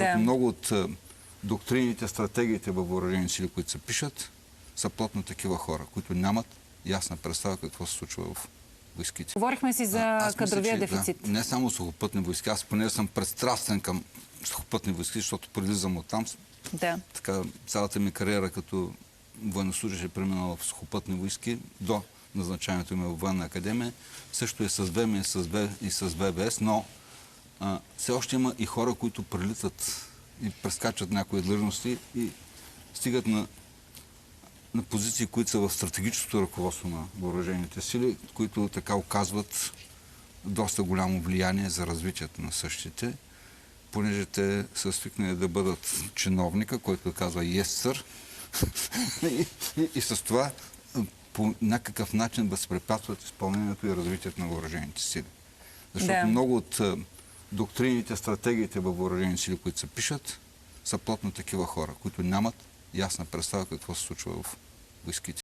Защото много от доктрините, стратегиите във въоръжените сили, които се пишат, са плод на такива хора, които нямат ясна представа какво се случва в войските. Говорихме си за кадровия дефицит. Да, не само сухопътни войски. Аз поне съм пристрастен към сухопътни войски, защото прилизам оттам. Да. Така, цялата ми кариера като военнослужащ е преминала в сухопътни войски до назначението ми в военна академия. Също е с ВМ, и с ВБ, и с ВБС, но все още има и хора, които прилитат и прескачат някои длъжности и стигат на позиции, които са в стратегическото ръководство на въоръжените сили, които така оказват доста голямо влияние за развитието на същите, понеже те са свикнали да бъдат чиновника, който казва yes, sir, и с това по някакъв начин възпрепятстват изпълнението и развитието на въоръжените сили. Защото много от доктрините, стратегиите във въоръжените сили, които се пишат, са плод на такива хора, които нямат ясна представа какво се случва в войските.